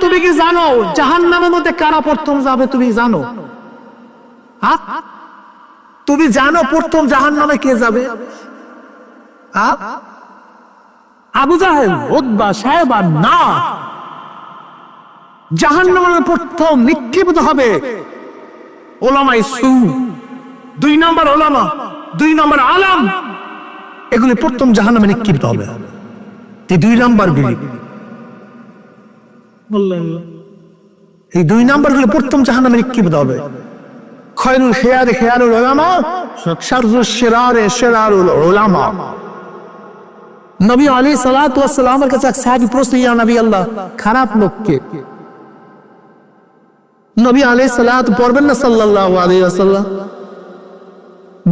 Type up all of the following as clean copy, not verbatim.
তুমি কি জানো জাহান্নামের মধ্যে কারা প্রথম যাবে? তুমি জানো? তুমি জানো প্রথম জাহান্নামে কে যাবে? আবু জাহেল, উতবা, সায়বা না। জাহান্নামের প্রথম নিক্ষেপিত হবে উলামায়ে সু, 2 নম্বর উলামা, 2 নম্বর আলেম, এগুলি প্রথম জাহান্নামে নিক্ষেপিত হবে। এই 2 নম্বর গুলি বললেন, এই 2 নম্বর গুলি প্রথম জাহান্নামে নিক্ষেপিত হবে। খায়রুল খিয়ারি খিয়ারুল উলামা, শাররুশ শিরারি শিরারুল উলামা। নবী আলাইহিস সালাতু ওয়াস সালামের কাছে এক সাহাবী প্রশ্ন, ইয়া নবী আল্লাহ, খারাপ লোককে নবী আলাইহিস সালাত পড়বেন না সাল্লাল্লাহু আলাইহি ওয়াসাল্লাম?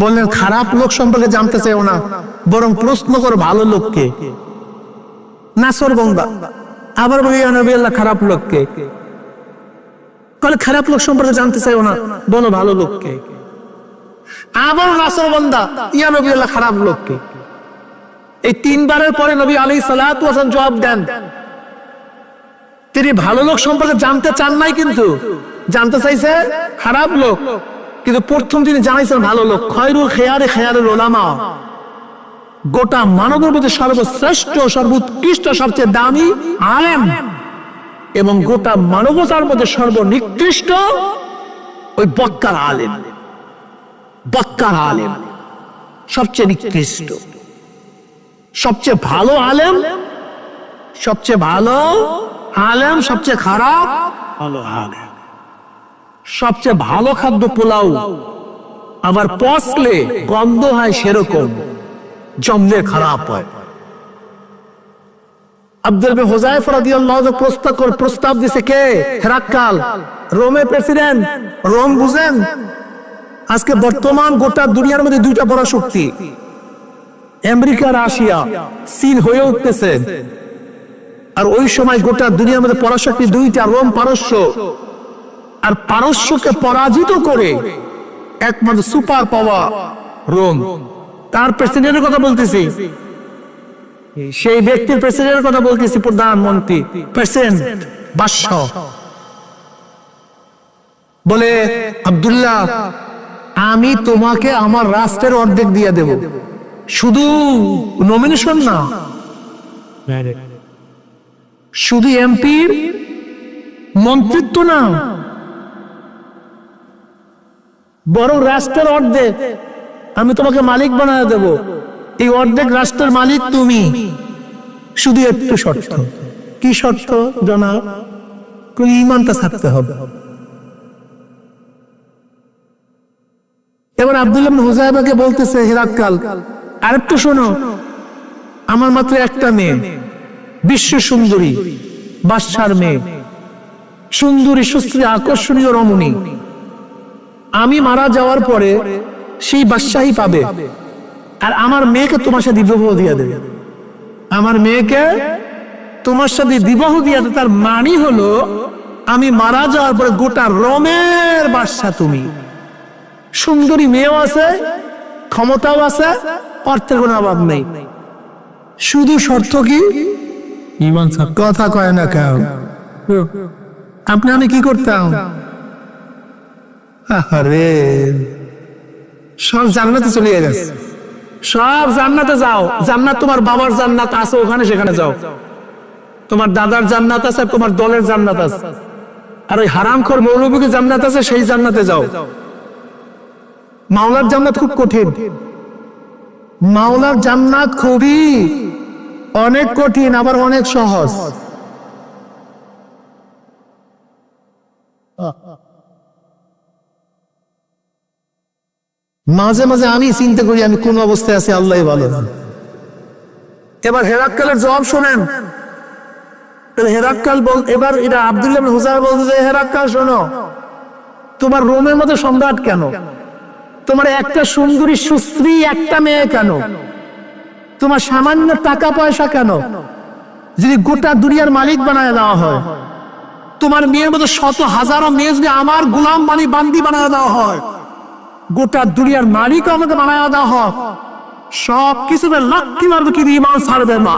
বললেন খারাপ লোক সম্পর্কে জানতে চাইও না, বরং প্রশ্ন করো ভালো লোককে। নাসরবন্দা আবার বলি, ইয়া নবী আল্লাহ, খারাপ লোককে? বলে খারাপ লোক সম্পর্কে জানতে চাইও না, বলো ভালো লোককে। আবার নাসরবন্দা, ইয়া নবী আল্লাহ, খারাপ লোককে? এই 3 বারের পরে নবী আলাইহিস সালাতু ওয়াস সালাম জবাব দেন, তিনি ভালো লোক সম্পর্কে জানতে চান নাই, কিন্তু জানতে চাইছে খারাপ লোক। কিন্তু প্রথম তিনি জানাইছেন ভালো লোক। খায়রুল খিয়ারি খিয়ারুল উলামা, গোটা মানবের মধ্যে সর্বশ্রেষ্ঠ, সর্বোৎকৃষ্ট, সবচেয়ে দামি আলেম, এবং গোটা মানবতার মধ্যে সর্বনিকৃষ্ট ওই বক্কার আলেম। বক্কার আলেম সবচেয়ে নিকৃষ্ট, সবচেয়ে ভালো আলেম, সবচেয়ে ভালো আলেম, সবচেয়ে খারাপ ভালো আলেম। সবচেয়ে ভালো খাদ্য পোলাও, আবার পচলে গন্ধ হয় সেরকম, জমলে খারাপ হয়। আব্দুল বিন হুযায়ফা রাদিয়াল্লাহু আনহু প্রস্তাব দিয়েছে কে? হেরাক্কাল, রোমের প্রেসিডেন্ট। রোম বুঝেন? আজকে বর্তমান গোটা দুনিয়ার মধ্যে 2টা বড় শক্তি, আমেরিকা, রাশিয়া, চীন হয়ে উঠতেছে। আর ওই সময় গোটা দুনিয়ার মধ্যে পরাশক্তি 2টা, রোম, পারস্য। আর পারস্যকে পরাজিত করে একমাত্র সুপার পাওয়ার রোম। তার প্রেসিডেন্টের কথা বলতেছি, সেই ব্যক্তির প্রেসিডেন্টের কথা বলতেছি, প্রধানমন্ত্রী, প্রেসিডেন্ট, বাদশা। বলে, আব্দুল্লাহ, আমি তোমাকে আমার রাষ্ট্রের অর্ধেক দিয়ে দেব, শুধু নমিনেশন না, শুধু এমপির মন্ত্রিত্ব না, বরং রাষ্ট্রের অর্ধেক আমি তোমাকে মালিক বানায় দেব। এই অর্ধেক রাষ্ট্রের মালিক তুমি, শুধু একটু শর্ত। কি শর্ত জানাও? ঈমানটা থাকতে হবে। এবার আব্দুল্লাহ ইবনে হুযায়ফাকে বলতেছে হেরাক্কাল, আরেকটু শোনো, আমার মাত্র একটা মেয়ে, বিশ্ব সুন্দরী, বাদশার মেয়ে, সুন্দরী, সুশ্রী, আকর্ষণীয় রমণী। আমি মারা যাওয়ার পরে সেই বাদশাহী পাবে, আর আমার মেয়েকে তোমার সাথে বিবাহ দিয়ে দেবে। আমার মেয়েকে তোমার সাথে বিবাহ দিয়ে দেবে, তার মানে হলো আমি মারা যাওয়ার পরে গোটা রোমের বাদশা তুমি। সুন্দরী মেয়েও আছে, ক্ষমতাও আছে, অর্থের কোনো অভাব নেই, শুধু শর্ত কি? ঈমান। কথা কয় না কেন? আপনি আমি কি করতাম? আরে সব জান্নাতে চলে গেছে, সব জান্নাতে যাও। জান্নাত তোমার বাবার জান্নাত আছে, ওখানে সেখানে যাও। তোমার দাদার জান্নাত আছে, তোমার দলের জান্নাত আছে। আর ওই হারামখোর মৌলবীকে জান্নাত আছে, সেই জান্নাতে যাও। মাওলার জান্নাত খুব কঠিন, মাওলার জান্নাত খুবই অনেক কঠিন, আবার অনেক সহজ। মাঝে মাঝে আমি চিন্তা করি আমি কোন অবস্থায় আছি, আল্লাহ ভালো। এবার হেরাক্কালের জবাব শোনেন। হেরাক্কাল বল, এবার এটা আব্দুল্লাহ ইবনে হুযায়ফা বলতে যে, হেরাক্কাল শোনো, তোমার রোমের মধ্যে সম্রাট কেন? তোমার একটা সুন্দরী, সুশ্রী একটা মেয়ে কেন? তোমার সামান্য টাকা পয়সা কেন? যদি গোটা দুনিয়ার মালিক বানায় দেওয়া হয়, তোমার মেয়ের মতো শত হাজারো মেয়ে যদি আমার গোলাম বান্দি বানায় দেওয়া হয়, গোটা দুনিয়ার মালিক আমাকে বানায় দেওয়া হয়, সব কিছু লাঠি মারবে, কিন্তু ঈমান ছাড়বে না।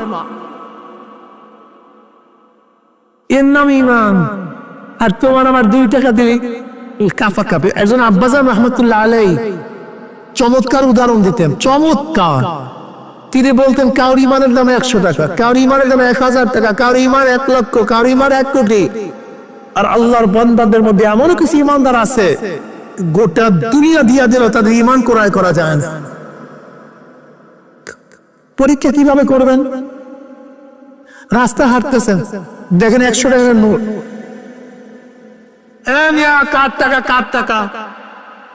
এর নাম ইমান। আর তোমার আমার 2 টাকা দিলে কাফা কাপে। একজন আব্বাজান রহমতুল্লাহ আলাই চমৎকার উদাহরণ দিতেন, চমৎকার। তিনি বলতেন কাউর ইমানের দাম 100 টাকা, কাউর ইমানের দাম 1000 টাকা, কাউর ইমান 1 লক্ষ, কাউর ইমান 1 কোটি। আর আল্লাহর বান্দাদের মধ্যে এমন কিছু ইমানদার আছে গোটা দুনিয়া দিয়া দিল তাদের ইমান ক্রয় করা যায় না। পরীক্ষা কিভাবে করবেন? রাস্তা হাঁটতেছেন, দেখেন 100 টাকার নোট, কার টাকা কার টাকা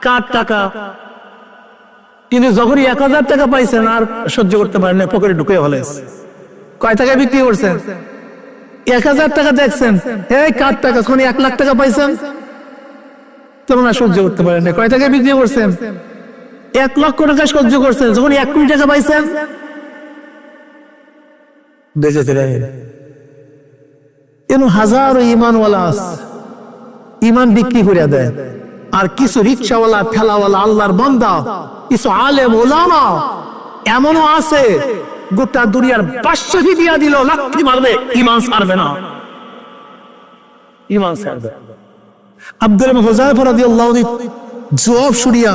কার টাকা। কিন্তু যখনই 1000 টাকা পাইছেন আর সহ্য করতে পারেন না, পকেটে ঢুকে হলে কয় টাকা বিক্রি করছেন? 1000 টাকা দেখছেন, এই কার টাকা। যখন 1 লাখ টাকা পাইছেন তখন আর সহ্য করতে পারেন না, কয় টাকা বিক্রি করছেন? 1 লক্ষ টাকা সহ্য করছেন, যখন 1 কোটি টাকা পাইছেন বেঁচে রহে। হাজারো ইমানওয়ালা আছে, ইমান বিক্রি করে দেয়। আর কিছু রিক্সাওয়ালা, ঠেলাওয়ালা, আল্লাহর বান্দা, কিছু আলেম ওলামা এমনও আছে গোটা দুনিয়ার বাদশাহী দিয়া দিল, লাথি মারবে, ইমান ছাড়বে না, ইমান ছাড়বে। আব্দুল হুযায়ফা রাদিয়াল্লাহু আনহু জবাব শুনিয়া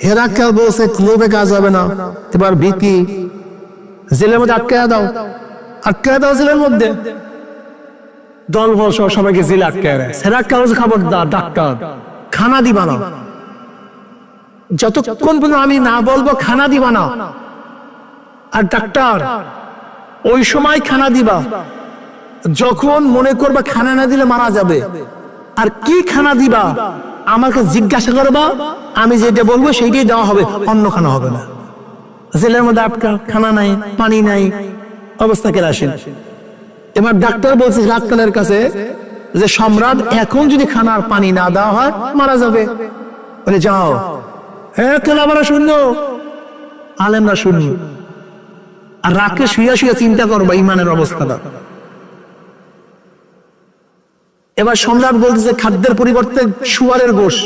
হেরাক্কেল বলছে লোভে কাজ হবে না, এবার ভীতি, জেলের মধ্যে আটকায়া দাও, আটকায়া দাও জেলের মধ্যে। দল বল সবাইকে জেলে আটকায় দেয়। হেরাক্কেল বলছে খবরদার ডাক্তার, খানা দিবা না, যতক্ষণ পর্যন্ত আমি না বলবো খানা দিবা না। আর ডাক্তার ওই সময় খানা দিবা যখন মনে করবা খানা না দিলে মারা যাবে। আর কি খানা দিবা আমাকে জিজ্ঞাসা করবা, আমি যেটা বলবো সেইটাই দেওয়া হবে, অন্য খানা হবে না। জেলের মধ্যে আটকা, খানা নাই, পানি নাই, অবস্থা কে আসেন। এবার ডাক্তার বলছে হেরাক্কেলের কাছে যে সম্রাট এখন যদি খানার পানি না দেওয়া হয় মারা যাবে। বলে যাও। হেরাক্কেল আবার শুনলো, আলেমরা শুনলো। আর রাকে শুয়ে শুয়ে চিন্তা করবা ইমানের অবস্থাটা। এবার সম্রাট বলতেছে খাদ্যের পরিবর্তে শুয়ারের গোশ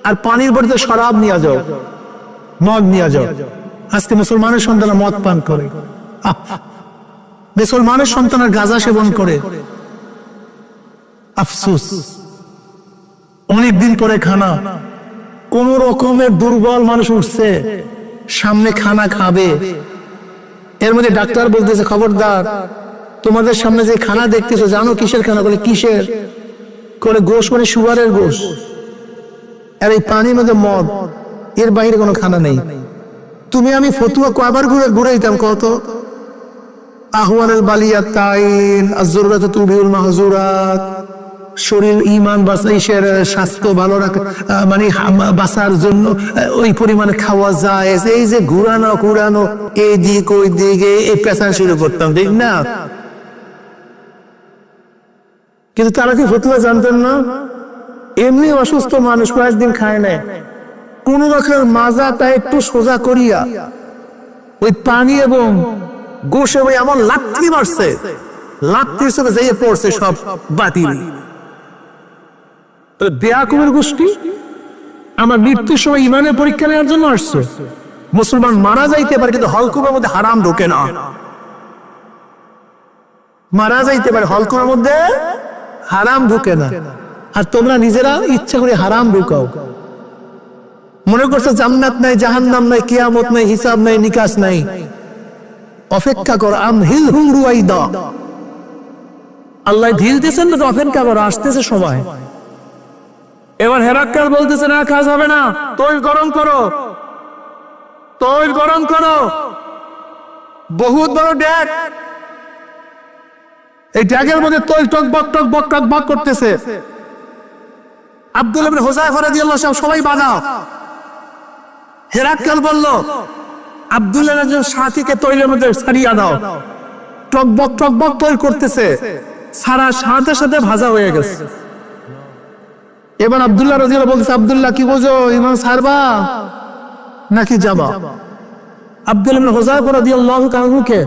আর পানির পরিবর্তে শরাব নিয়ে যাও, মদ নিয়ে যাও। আজকে মুসলমানের সন্তানরা মদ পান করে, মুসলমানের সন্তানের গাঁজা সেবন করে। আফসোস, অনেকদিন পরে খানা, কোন রকমের দুর্বল মানুষ উঠছে, সামনে খানা খাবে। এর মধ্যে ডাক্তার বলতেছে খবরদার, তোমাদের সামনে যে খানা দেখতেছো জানো কিসের খানা? বলে কিসের? করে গোশ, মানে শুয়ারের গোশ, আর এই পানির মধ্যে মদ, এর বাইরে কোনো খানা নেই। তুমি আমি ফতুয়া কয়বার ঘুরাইতাম কত? আহওয়ানুল বালিয়াত তাইন, আয-যুররাতু তুবিউল মাহযুরাত, শরীর ইমান বাঁচাইশের স্বাস্থ্য ভালো রাখা, মানে বাঁচার জন্য ওই পরিমাণে খাওয়া যায়। এই যে ঘুরানো ঘুরানো এদিক ওই দিকে, এই পেছানো শুরু করতাম, ঠিক না? কিন্তু তারা কি ফতুয়া জানতেন না? এমনি অসুস্থ মানুষ কয়েকদিন খায় না, কোন রকম মাজাটা একটু সোজা করিয়া ওই পানি এবং গোশে ওই এমন লাথি মারছে, লাথির সঙ্গে যেয়ে পড়ছে সব বাতিল। বেয়াকুমের গোষ্ঠী আমার মৃত্যুর সময় ইমানের পরীক্ষা নেওয়ার জন্য আসছে। মুসলমান মারা যাইতে পারে কিন্তু হলকুমের মধ্যে হারাম ঢোকে না। মারা যাইতে পারে, হলকুমের মধ্যে হারাম ঢোকে না। আর তোমরা নিজেরা ইচ্ছা করে হারাম ঢুকাও। মনে করছো জান্নাত নাই, জাহান্নাম নাই, কিয়ামত নাই, হিসাব নাই, নিকাশ নাই। অপেক্ষা করো, আমহিলহুম রুয়াইদা, আল্লাহ ঢিল দিয়েছেন না, অপেক্ষা করো, আসতেছে সময়। এবার হেরাক্কেল বলতেছে না, কাজ হবে না, তৈল গরম করো, তৈল গরম করো, বহুত বড় ড্যাগ, এই ড্যাগের মধ্যে তৈল টকবক টকবক টকবক করতেছে। আব্দুল ইবনে হুযায়ফা রাদিয়াল্লাহু আনহু সবাই বানাও। হেরাক্কেল বলল আব্দুল্লাহ রাদিয়াল্লাহু সাথীকে তৈলের মধ্যে ছাড়িয়ে দাও। টকবক টকবক তৈল করতেছে, সারা সাথে সাথে ভাজা হয়ে গেছে। এবার আব্দুল্লাহ রাদিয়াল্লাহু বলতেছে, আব্দুল্লাহ কি বোঝো, ইমান ছাড়বা নাকি যাবা? আব্দুল ইবনে হুযায়ফা রাদিয়াল্লাহু তাআলাকে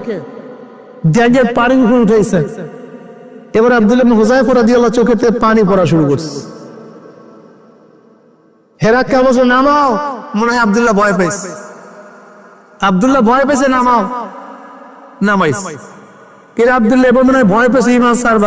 ড্যাগের পানি উপরে উঠেছে। এবার আব্দুল ইবনে হুযায়ফা রাদিয়াল্লাহু চোখেতে পানি পড়া শুরু করছে। হেরাক্কেল বলছে নামাও। মনে হয় আব্দুল্লাহ ভয় পেয়েছে, আব্দুল্লাহ ভয় পেয়েছে, নামাও। নামাইছে। কিরে আব্দুল্লাহ, এবার মনে হয় ভয় পেয়েছে ইমান স্যার